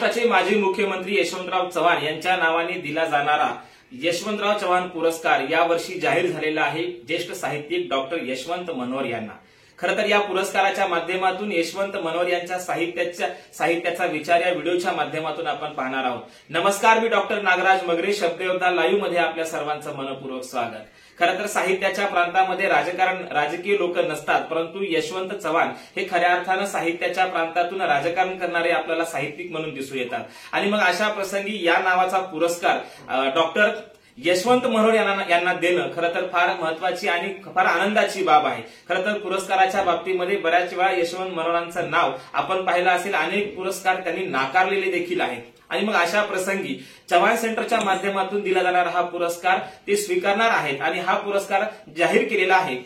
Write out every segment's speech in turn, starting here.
महाराष्ट्राचे माजी मुख्यमंत्री यशवंतराव चव्हाण यांच्या नावाने दिला जाणारा यशवंतराव चव्हाण पुरस्कार यावर्षी जाहीर झालेला आहे ज्येष्ठ साहित्यिक डॉक्टर यशवंत मनोहर यांना। खरं तर या पुरस्काराच्या माध्यमातून यशवंत मनोहर यांच्या साहित्याचा विचार या व्हिडिओच्या माध्यमातून आपण पाहणार आहोत। नमस्कार, मी डॉक्टर नागराज मगरे, शब्दयोद्धा लाईव्ह मध्ये आपल्या सर्वांचं मनपूर्वक स्वागत। खरं तर साहित्याच्या प्रांतामध्ये राजकीय लोक नसतात, परंतु यशवंत चव्हाण हे खऱ्या अर्थानं साहित्याच्या प्रांतातून राजकारण करणारे आपल्याला साहित्यिक म्हणून दिसून येतात। आणि मग अशा प्रसंगी या नावाचा पुरस्कार डॉक्टर यशवंत मनोहर यांना देणं खरं तर फार महत्वाची आणि फार आनंदाची बाब आहे। खरं तर पुरस्काराच्या बाबतीमध्ये बऱ्याच वेळा यशवंत मनोहरांचं नाव आपण पाहिलं असेल, अनेक पुरस्कार त्यांनी नाकारलेले देखील आहेत। आणि मग अशा प्रसंगी चव्हाण सेंटरच्या माध्यमातून दिला जाणारा हा पुरस्कार ते स्वीकारणार आहेत आणि हा पुरस्कार जाहीर केलेला आहे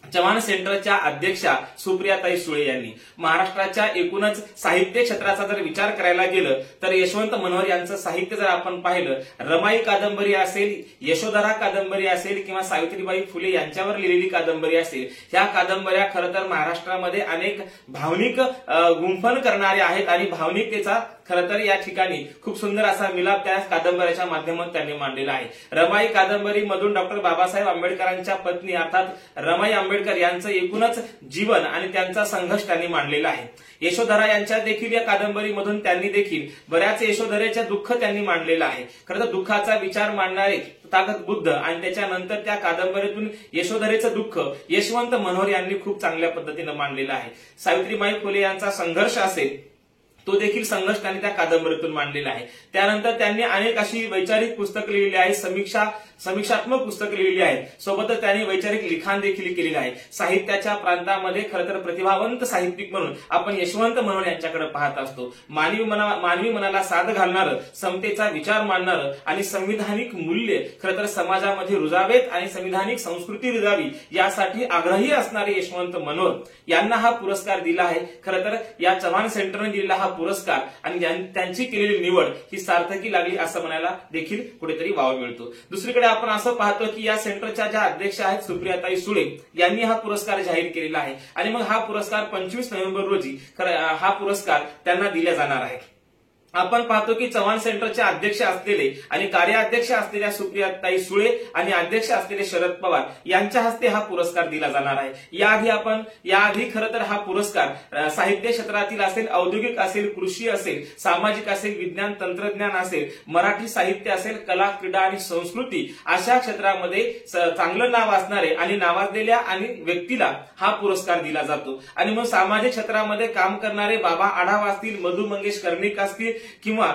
चव्हाण सेंटरच्या अध्यक्षा सुप्रियाताई सुळे यांनी। महाराष्ट्राच्या एकूणच साहित्य क्षेत्राचा जर विचार करायला गेलं तर यशवंत मनोहर यांचं साहित्य जर आपण पाहिलं, रमाई कादंबरी असेल, यशोधरा कादंबरी असेल किंवा सावित्रीबाई फुले यांच्यावर लिहिलेली कादंबरी असेल, ह्या कादंबऱ्या खरं तर महाराष्ट्रामध्ये अनेक भावनिक गुंफन करणाऱ्या आहेत आणि भावनिकतेचा खरं तर या ठिकाणी खूप सुंदर असा मिलाप त्या कादंबऱ्याच्या माध्यमातून त्यांनी मांडलेला आहे। रमाई कादंबरी मधून डॉक्टर बाबासाहेब आंबेडकरांच्या पत्नी अर्थात रमाई आंबेडकर यांचं एकूणच जीवन आणि त्यांचा संघर्ष त्यांनी मांडलेला आहे। यशोधरा यांच्या देखील या कादंबरीमधून त्यांनी देखील बऱ्याच यशोधरेचे दुःख त्यांनी मांडलेलं आहे। खरं तर दुःखाचा विचार मांडणारे तथागत बुद्ध आणि त्याच्यानंतर त्या कादंबरीतून यशोधरेचं दुःख यशवंत मनोहर यांनी खूप चांगल्या पद्धतीने मांडलेलं आहे। सावित्रीबाई फुले यांचा संघर्ष असेल, तो देखील संघर्ष त्यांनी त्या कादंबरीतून मांडलेला आहे। त्यानंतर त्यांनी अनेक अशी वैचारिक पुस्तकं लिहिली आहेत, समीक्षात्मक पुस्तकं लिहिली आहेत, सोबतच त्यांनी वैचारिक लिखाण देखील केलेलं आहे। साहित्याच्या प्रांतामध्ये खरं तर प्रतिभावंत साहित्यिक म्हणून आपण यशवंत मनोहर यांच्याकडे पाहत असतो। मानवी मनाला साथ घालणारं, समतेचा विचार मांडणारं आणि संविधानिक मूल्य खरं तर समाजामध्ये रुजावेत आणि संविधानिक संस्कृती रुजावी यासाठी आग्रही असणारे यशवंत मनोहर यांना हा पुरस्कार दिला आहे। खरं तर या चव्हाण सेंटरने दिलेला हा पुरस्कार आणि त्यांची केलेली निवड ही सार्थकी लागली असं म्हणायला देखील कुठेतरी वाव मिळतो। दुसरीकडे आपण असं पाहतो की या सेंटरच्या ज्या अध्यक्ष आहेत सुप्रियाताई सुळे यांनी हा पुरस्कार जाहीर केलेला आहे आणि मग हा पुरस्कार 25 नोव्हेंबर रोजी हा पुरस्कार त्यांना दिला जाणार आहे। आपण पाहतो की चव्हाण सेंटरचे अध्यक्ष असलेले आणि कार्याध्यक्ष असलेल्या सुप्रियाताई सुळे आणि अध्यक्ष असलेले शरद पवार यांच्या हस्ते हा पुरस्कार दिला जाणार आहे। याआधी खरं तर हा पुरस्कार साहित्य क्षेत्रातील असेल, औद्योगिक असेल, कृषी असेल, सामाजिक असेल, विज्ञान तंत्रज्ञान असेल, मराठी साहित्य असेल, कला, क्रीडा आणि संस्कृती अशा क्षेत्रामध्ये चांगलं नाव असणारे आणि नावाजलेल्या आणि व्यक्तीला हा पुरस्कार दिला जातो। आणि मग सामाजिक क्षेत्रामध्ये काम करणारे बाबा आढाव असतील, मधु मंगेश कर्णिक असतील किंवा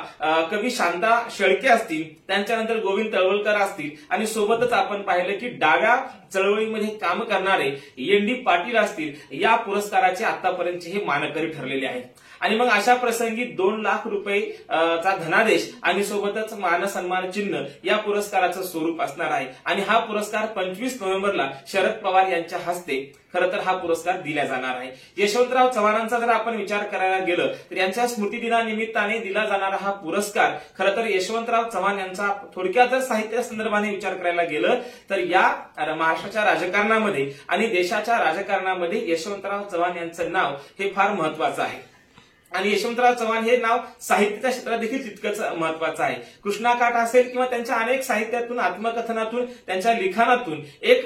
कवी शांता शेळके असतील, त्यांच्यानंतर गोविंद तळवलकर असतील आणि सोबतच आपण पाहिलं की डाव्या चळवळीमध्ये काम करणारे एन.डी. पाटील असतील, या पुरस्काराचे आतापर्यंतचे हे मानकरी ठरलेले आहेत। आणि मग अशा प्रसंगी 2 लाख रुपये धनादेश आणि सोबतच मानसन्मान चिन्ह या पुरस्काराचं स्वरूप असणार आहे आणि हा पुरस्कार 25 नोव्हेंबरला शरद पवार यांच्या हस्ते खरं तर हा पुरस्कार दिला जाणार आहे। यशवंतराव चव्हाणांचा जर आपण विचार करायला गेलं तर यांच्या स्मृतिदिनानिमित्ताने दिला जाणारा हा पुरस्कार खरं तर यशवंतराव चव्हाण यांचा थोडक्यात जर साहित्य संदर्भाने विचार करायला गेलं तर या महाराष्ट्राच्या राजकारणामध्ये आणि देशाच्या राजकारणामध्ये यशवंतराव चव्हाण यांचं नाव हे फार महत्वाचं आहे आणि यशवंतराव चव्हाण हे नाव साहित्याच्या क्षेत्रात देखील तितकंच महत्वाचं आहे। कृष्णाकाठ असेल किंवा त्यांच्या अनेक साहित्यातून, आत्मकथनातून, त्यांच्या लिखाणातून एक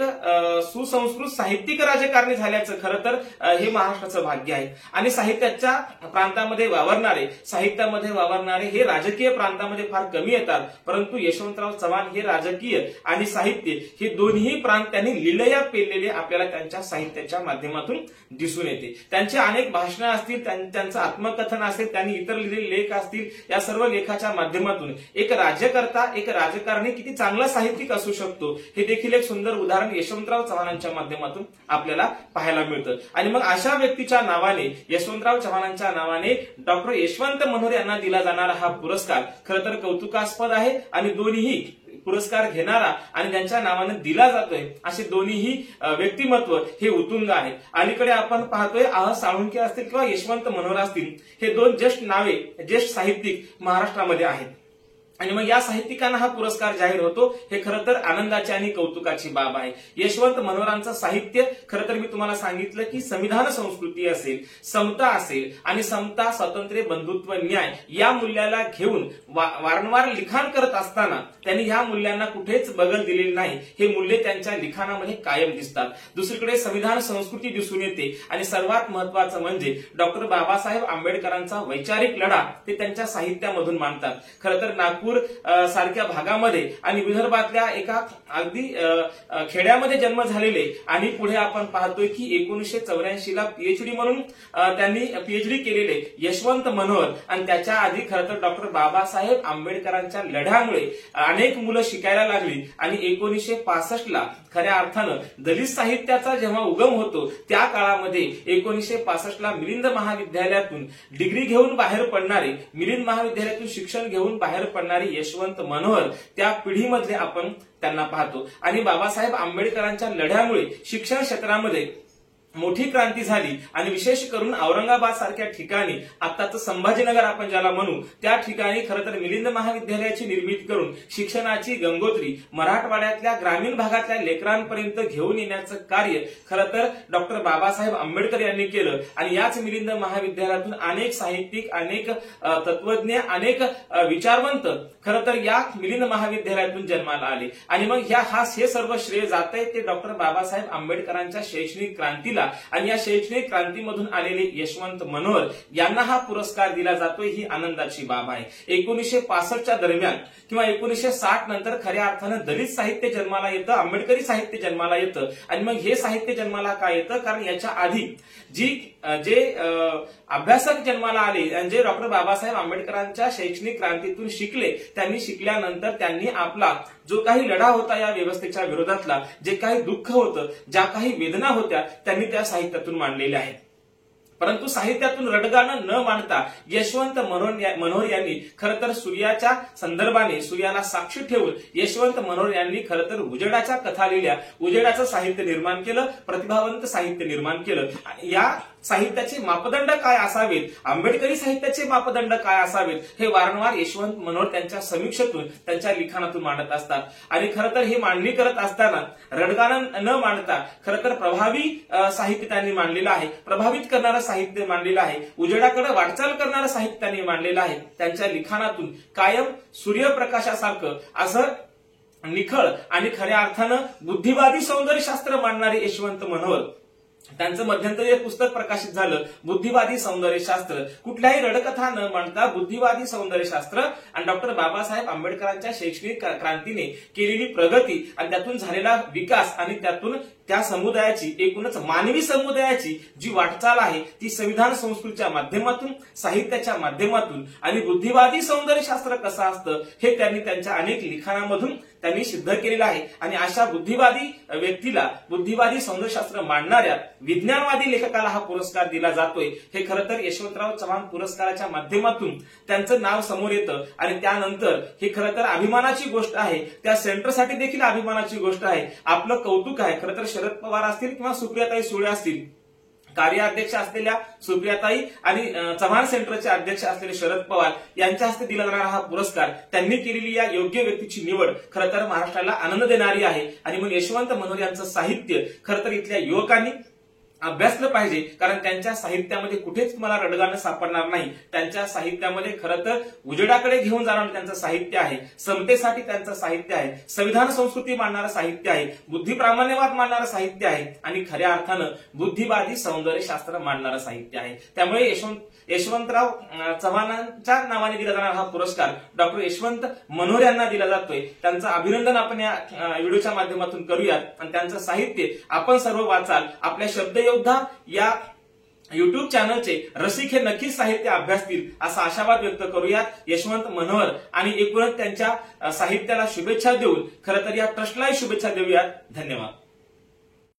सुसंस्कृत साहित्यिक राजकारणी झाल्याचं खरं तर हे महाराष्ट्राचं भाग्य आहे। आणि साहित्याच्या प्रांतामध्ये वावरणारे हे राजकीय प्रांतामध्ये फार कमी येतात, परंतु यशवंतराव चव्हाण हे राजकीय आणि साहित्य हे दोन्ही प्रांत त्यांनी लिलया पेललेले आपल्याला त्यांच्या साहित्याच्या माध्यमातून दिसून येते। त्यांचे अनेक भाषणं असतील, त्यांचं आत्मकथन असेल, त्यांनी इतर लिहिलेले लेख असतील, या सर्व लेखाच्या माध्यमातून एक राज्यकर्ता, एक राजकारणी किती चांगला साहित्यिक असू शकतो हे देखील एक सुंदर उदाहरण यशवंतराव चव्हाणांच्या माध्यमातून आपल्याला पाहायला मिळतं। आणि मग अशा व्यक्तीच्या नावाने, यशवंतराव चव्हाणांच्या नावाने डॉक्टर यशवंत मनोहर यांना दिला जाणारा हा पुरस्कार खरं तर कौतुकास्पद आहे आणि दोन्ही पुरस्कार घेणारा आणि ज्यांच्या नावाने दिला जातोय असे दोन्हीही व्यक्तिमत्व हे उत्तुंग आहे। अलीकडे आपण पाहतोय साळुंखे असतील किंवा यशवंत मनोहर असतील, हे 2 ज्येष्ठ साहित्यिक महाराष्ट्रामध्ये आहेत। आणि मग या साहित्यिकांना हा पुरस्कार जाहीर होतो, हे खरं तर आनंदाची आणि कौतुकाची बाब आहे. यशवंत मनोहरांचं साहित्य खरं तर मी तुम्हाला सांगितलं की संविधान संस्कृती असेल, समता असेल आणि समता, स्वातंत्र्य, बंधुत्व, न्याय या मूल्याला घेऊन वारंवार लिखाण करत असताना त्यांनी ह्या मूल्यांना कुठेच बगल दिलेली नाही. हे मूल्य त्यांच्या लिखाणामध्ये कायम दिसतात. दुसरीकडे संविधान संस्कृती दिसून येते आणि सर्वात महत्वाचं म्हणजे डॉक्टर बाबासाहेब आंबेडकरांचा वैचारिक लढा ते त्यांच्या साहित्यामधून मांडतात. खरं तर नागपूर सारख्या भागामध्ये आणि विदर्भातल्या एका अगदी खेड्यामध्ये जन्म झालेले आणि पुढे आपण पाहतोय की 1984 ला पीएचडी म्हणून त्यांनी पीएचडी केलेले यशवंत मनोहर आणि त्याच्या आधी खरं तर डॉक्टर बाबासाहेब आंबेडकरांच्या लढ्यामुळे अनेक मुलं शिकायला लागली आणि 1965 ला खऱ्या अर्थानं दलित साहित्याचा जेव्हा उगम होतो त्या काळामध्ये 1965 ला मिलिंद महाविद्यालयातून डिग्री घेऊन बाहेर पडणारे, मिलिंद महाविद्यालयातून शिक्षण घेऊन बाहेर पडणारे यशवंत मनोहर त्या पिढीमधले आपण त्यांना पाहतो. आणि बाबासाहेब आंबेडकरांच्या लढ्यामुळे शिक्षण क्षेत्रामध्ये मोठी क्रांती झाली आणि विशेष करून औरंगाबाद सारख्या ठिकाणी, आताच संभाजीनगर आपण ज्याला म्हणू, त्या ठिकाणी खरं तर मिलिंद महाविद्यालयाची निर्मिती करून शिक्षणाची गंगोत्री मराठवाड्यातल्या ग्रामीण भागातल्या लेकरांपर्यंत घेऊन येण्याचं कार्य खरं तर डॉक्टर बाबासाहेब आंबेडकर यांनी केलं. आणि याच मिलिंद महाविद्यालयातून अनेक साहित्यिक, अनेक तत्वज्ञ, अनेक विचारवंत खरं तर या मिलिंद महाविद्यालयातून जन्माला आले. आणि मग हे सर्व श्रेय जात आहे ते डॉक्टर बाबासाहेब आंबेडकरांच्या शैक्षणिक क्रांतीला आणि या शैक्षणिक क्रांतीमधून आलेले यशवंत मनोहर यांना हा पुरस्कार दिला जातोय, ही आनंदाची बाब आहे. 1965च्या दरम्यान किंवा 1960 नंतर खऱ्या अर्थानं दलित साहित्य जन्माला येतं, आंबेडकरी साहित्य जन्माला येतं. आणि मग हे साहित्य जन्माला का येतं? कारण याच्या आधी जे अभ्यासक जन्माला आले आणि जे डॉक्टर बाबासाहेब आंबेडकरांच्या शैक्षणिक क्रांतीतून शिकले, त्यांनी शिकल्यानंतर त्यांनी आपला जो काही लढा होता या व्यवस्थेच्या विरोधातला, जे काही दुःख होतं, ज्या काही वेदना होत्या, त्यांनी त्या साहित्यातून मांडलेल्या आहेत. परंतु साहित्यातून रडगाणं न मांडता यशवंत मनोहर यांनी खरं तर सूर्याच्या संदर्भाने, सूर्याला साक्षी ठेवून यशवंत मनोहर यांनी खरं तर उजेडाच्या कथा लिहिल्या, उजेडाचं साहित्य निर्माण केलं, प्रतिभावंत साहित्य निर्माण केलं. आणि या साहित्याचे मापदंड काय असावेत, आंबेडकरी साहित्याचे मापदंड काय असावेत, हे वारंवार यशवंत मनोहर त्यांच्या समीक्षेतून, त्यांच्या लिखाणातून मांडत असतात. आणि खरं तर हे मांडणी करत असताना रडगाणं न मांडता खरं तर प्रभावी साहित्य त्यांनी मांडलेलं आहे, प्रभावित करणारं साहित्य मांडलेलं आहे, उजेडाकडे वाटचाल करणारं साहित्य त्यांनी मांडलेलं आहे. त्यांच्या लिखाणातून कायम सूर्यप्रकाशासारखं असं निखळ आणि खऱ्या अर्थानं बुद्धिवादी सौंदर्यशास्त्र मांडणारे यशवंत मनोहर, त्यांचं मध्यंतरी एक पुस्तक प्रकाशित झालं, बुद्धिवादी सौंदर्यशास्त्र. कुठल्याही रडकथा न मांडता बुद्धिवादी सौंदर्यशास्त्र आणि डॉक्टर बाबासाहेब आंबेडकरांच्या शैक्षणिक क्रांतीने केलेली प्रगती आणि त्यातून झालेला विकास आणि त्यातून त्या समुदायाची, एकूणच मानवी समुदायाची जी वाटचाल आहे ती संविधान संस्कृतीच्या माध्यमातून, साहित्याच्या माध्यमातून आणि बुद्धिवादी सौंदर्यशास्त्र कसं असतं हे त्यांनी त्यांच्या अनेक लिखाणामधून त्यांनी सिद्ध केलेलं आहे. आणि अशा बुद्धिवादी व्यक्तीला, बुद्धिवादी सौंदर्यशास्त्र मांडणाऱ्या विज्ञानवादी लेखकाला हा पुरस्कार दिला जातोय. हे खरं तर यशवंतराव चव्हाण पुरस्काराच्या माध्यमातून त्यांचं नाव समोर येतं. आणि त्यानंतर हे खरं तर अभिमानाची गोष्ट आहे, त्या सेंटरसाठी देखील अभिमानाची गोष्ट आहे. आपलं कौतुक आहे. खरं तर शरद पवार असतील किंवा सुप्रियाताई सुळे असतील, कार्याध्यक्ष असलेल्या सुप्रियाताई आणि चव्हाण सेंटरचे अध्यक्ष असलेले शरद पवार यांच्या हस्ते दिला जाणारा हा पुरस्कार, त्यांनी केलेली या योग्य व्यक्तीची निवड खरं तर महाराष्ट्राला आनंद देणारी आहे. आणि मग यशवंत मनोहर यांचं साहित्य खरं तर इथल्या युवकांनी अभ्यासलं पाहिजे, कारण त्यांच्या साहित्यामध्ये कुठेच तुम्हाला रडगाणं सापडणार नाही. त्यांच्या साहित्यामध्ये खरं तर उजेडाकडे घेऊन जाणारं त्यांचं साहित्य आहे, समतेसाठी त्यांचं साहित्य आहे, संविधान संस्कृती मांडणारं साहित्य आहे, बुद्धिप्रामाण्यवाद मांडणारं साहित्य आहे आणि खऱ्या अर्थानं बुद्धिवादी सौंदर्यशास्त्र मांडणारं साहित्य आहे. त्यामुळे यशवंतराव चव्हाणांच्या नावाने दिला जाणारा हा पुरस्कार डॉक्टर यशवंत मनोहर यांना दिला जातोय. त्यांचं अभिनंदन आपण या व्हिडिओच्या माध्यमातून करूयात आणि त्यांचं साहित्य आपण सर्व वाचाल. आपल्या शब्दयोद्धा या युट्यूब चॅनलचे रसिक हे नक्कीच साहित्य अभ्यासतील असा आशावाद व्यक्त करूयात. यशवंत मनोहर आणि एकूणच त्यांच्या साहित्याला शुभेच्छा देऊन खरं तर या ट्रस्टलाही शुभेच्छा देऊयात. धन्यवाद.